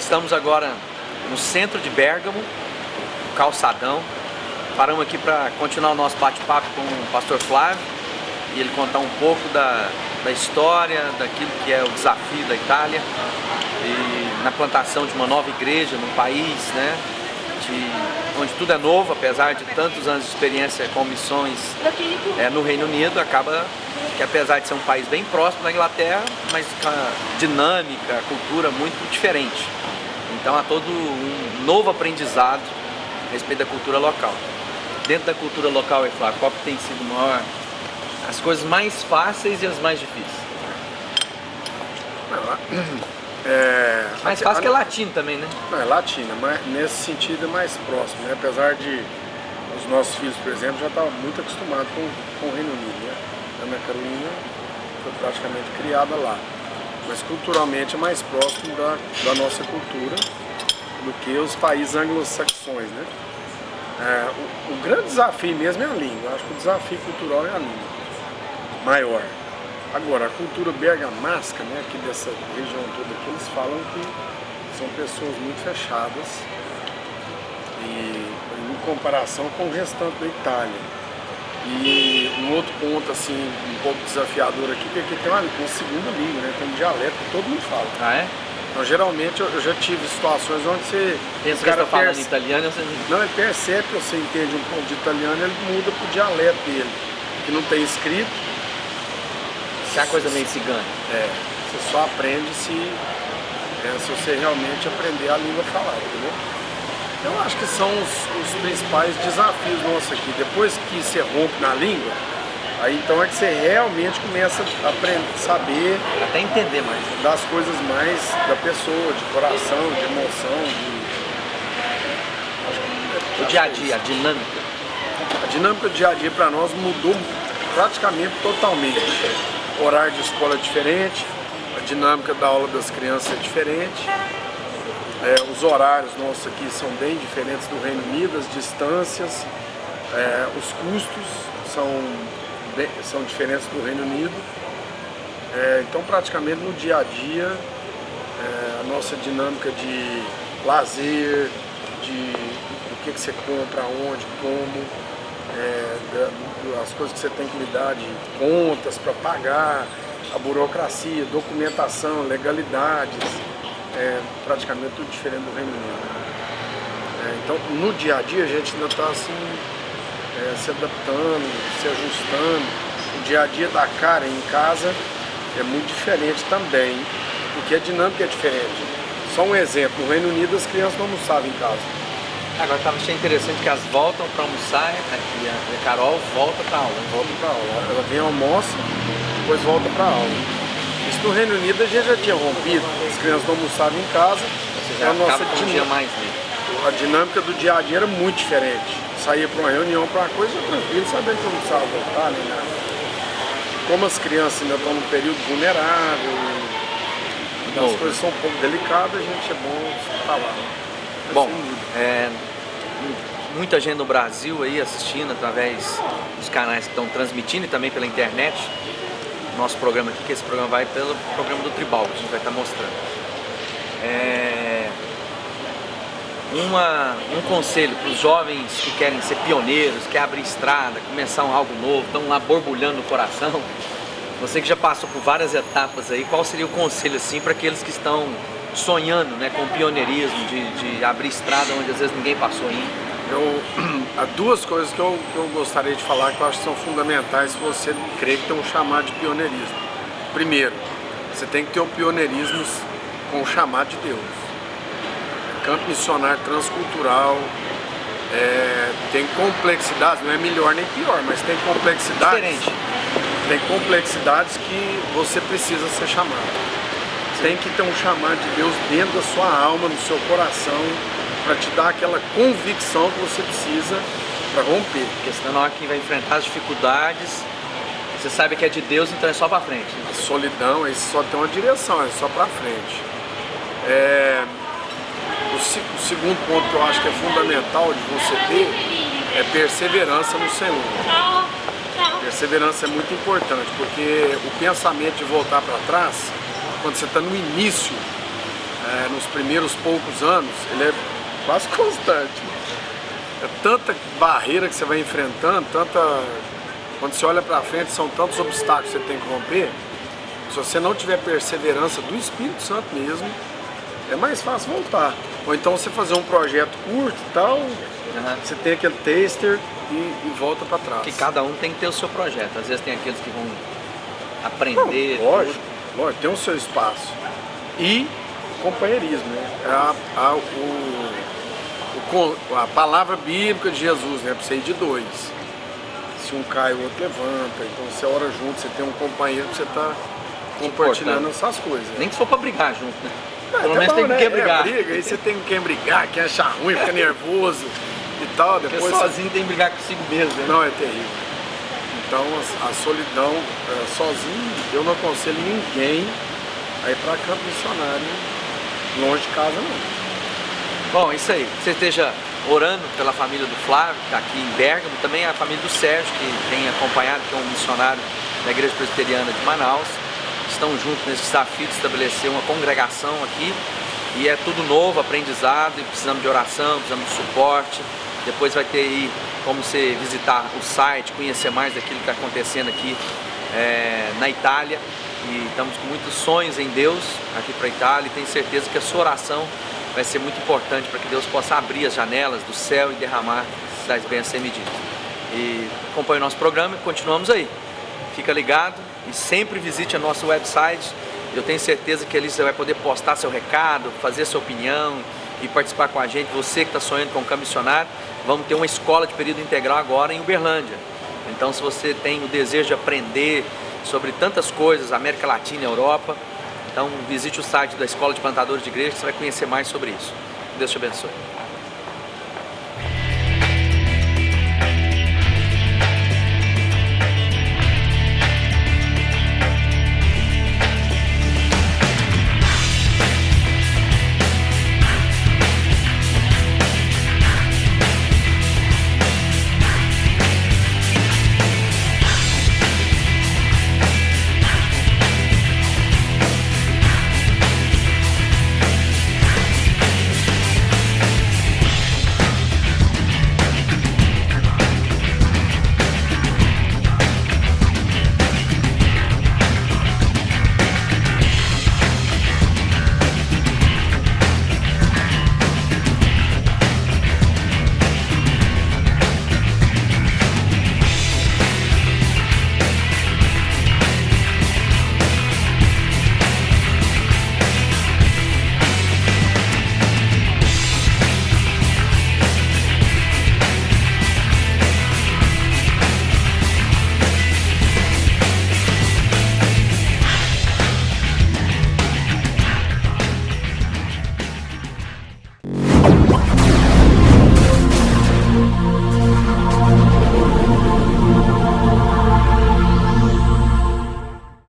Estamos agora no centro de Bérgamo, no calçadão. Paramos aqui para continuar o nosso bate-papo com o pastor Flávio e ele contar um pouco da história, daquilo que é o desafio da Itália e na plantação de uma nova igreja num país, né, onde tudo é novo, apesar de tantos anos de experiência com missões no Reino Unido, acaba que apesar de ser um país bem próximo da Inglaterra, mas com a dinâmica, a cultura muito diferente. Então há todo um novo aprendizado a respeito da cultura local. Dentro da cultura local, Flávio, qual que tem sido maior, as coisas mais fáceis e as mais difíceis? Mais fácil que é latino também, né? Não, é latina, mas nesse sentido é mais próximo, né? Apesar de os nossos filhos, por exemplo, já estavam muito acostumados com o Reino Unido, né? A Ana Carolina foi praticamente criada lá, mas culturalmente é mais próximo da nossa cultura do que os países anglo-saxões, né? O grande desafio mesmo é a língua. Eu acho que o desafio cultural é a língua maior. Agora, a cultura bergamasca, né, aqui dessa região toda aqui, eles falam que são pessoas muito fechadas e em comparação com o restante da Itália. E um outro ponto assim, um pouco desafiador aqui, porque aqui tem uma segunda língua, né, tem um dialeto que todo mundo fala. Ah, é? Então, geralmente, eu já tive situações onde você... Pensa que você está falando italiano, você... Não, ele percebe que você entende um pouco de italiano, ele muda pro dialeto dele, que não tem escrito. É uma coisa meio cigana. Você só aprende se você realmente aprender a língua falada, entendeu? Eu acho que são os principais desafios nossos aqui. Depois que você rompe na língua, aí então é que você realmente começa a aprender, saber... Até entender mais. Das coisas mais da pessoa, de coração, de emoção, o dia a dia, a dinâmica. A dinâmica do dia a dia para nós mudou praticamente totalmente. O horário de escola é diferente, a dinâmica da aula das crianças é diferente. Os horários nossos aqui são bem diferentes do Reino Unido, as distâncias, os custos são diferentes do Reino Unido. Então praticamente no dia a dia a nossa dinâmica de lazer, do que você compra, onde, como, as coisas que você tem que lidar, de contas para pagar, a burocracia, documentação, legalidades, praticamente tudo diferente do Reino Unido. Então no dia a dia a gente ainda está assim, se adaptando, se ajustando. O dia a dia da Karen em casa é muito diferente também, porque a dinâmica é diferente. Só um exemplo, no Reino Unido as crianças não almoçavam em casa. Agora achei interessante que elas voltam para almoçar e a Carol volta para aula. Volta para aula. Ela vem almoça, depois volta para aula. Isso no Reino Unido a gente já tinha rompido, as crianças não almoçavam em casa. Você já acaba com um dia mais livre. A dinâmica do dia a dia era muito diferente. Saía para uma reunião, para uma coisa, tranquilo, sabendo que não precisava voltar nem nada. Como as crianças ainda estão num período vulnerável, as coisas são um pouco delicadas, a gente é bom estar lá. Bom, muita gente no Brasil aí assistindo através dos canais que estão transmitindo e também pela internet. Nosso programa aqui, que esse programa vai pelo programa do Tribal, que a gente vai estar mostrando. Um conselho para os jovens que querem ser pioneiros, que abrir estrada, começar algo novo, estão lá borbulhando no coração. Você que já passou por várias etapas aí, qual seria o conselho assim para aqueles que estão sonhando, né, com pioneirismo, de abrir estrada onde às vezes ninguém passou ainda? Há duas coisas que eu gostaria de falar que eu acho que são fundamentais se você crê que tem um chamado de pioneirismo. Primeiro, você tem que ter o pioneirismo com o chamado de Deus. Campo missionário transcultural, tem complexidades, não é melhor nem pior, mas tem complexidades. Diferente. Tem complexidades que você precisa ser chamado. Tem que ter um chamado de Deus dentro da sua alma, no seu coração, para te dar aquela convicção que você precisa para romper. Porque senão na hora que vai enfrentar as dificuldades, você sabe que é de Deus, então é só para frente. A solidão, aí só tem uma direção, é só para frente. O segundo ponto que eu acho que é fundamental de você ter é perseverança no Senhor. Perseverança é muito importante, porque o pensamento de voltar para trás, quando você está no início nos primeiros poucos anos, ele é quase constante. É tanta barreira que você vai enfrentando, quando você olha para frente, são tantos obstáculos que você tem que romper. Se você não tiver perseverança do Espírito Santo mesmo, é mais fácil voltar. Ou então você fazer um projeto curto e tal, você tem aquele taster e volta para trás. Que cada um tem que ter o seu projeto. Às vezes tem aqueles que vão aprender. Não, lógico, tem o seu espaço. E companheirismo, né? A palavra bíblica de Jesus, né? Pra você ir de dois. Se um cai, o outro levanta. Então você ora junto, você tem um companheiro pra você estar compartilhando essas coisas. Né? Nem que se for pra brigar junto, né? Pelo menos tem com quem brigar. Briga, aí você tem com quem brigar, quem achar ruim, fica nervoso e tal. Depois porque sozinho tem que brigar consigo mesmo, né? Não, é terrível. Então a solidão, sozinho, eu não aconselho ninguém a ir para campo missionário longe de casa, não. Bom, isso aí. Você esteja orando pela família do Flávio, que está aqui em Bérgamo, também a família do Sérgio, que tem acompanhado, que é um missionário da Igreja Presbiteriana de Manaus. Estão juntos nesse desafio de estabelecer uma congregação aqui. E é tudo novo, aprendizado, e precisamos de oração, precisamos de suporte. Depois vai ter aí como você visitar o site, conhecer mais daquilo que está acontecendo aqui na Itália. E estamos com muitos sonhos em Deus aqui para a Itália, e tenho certeza que a sua oração vai ser muito importante para que Deus possa abrir as janelas do céu e derramar das bênçãos sem medida. E acompanhe o nosso programa e continuamos aí. Fica ligado e sempre visite o nosso website. Eu tenho certeza que ali você vai poder postar seu recado, fazer sua opinião e participar com a gente. Você que está sonhando com um campo missionário, vamos ter uma escola de período integral agora em Uberlândia. Então, se você tem o desejo de aprender sobre tantas coisas, América Latina e Europa, então visite o site da Escola de Plantadores de Igreja, que você vai conhecer mais sobre isso. Deus te abençoe.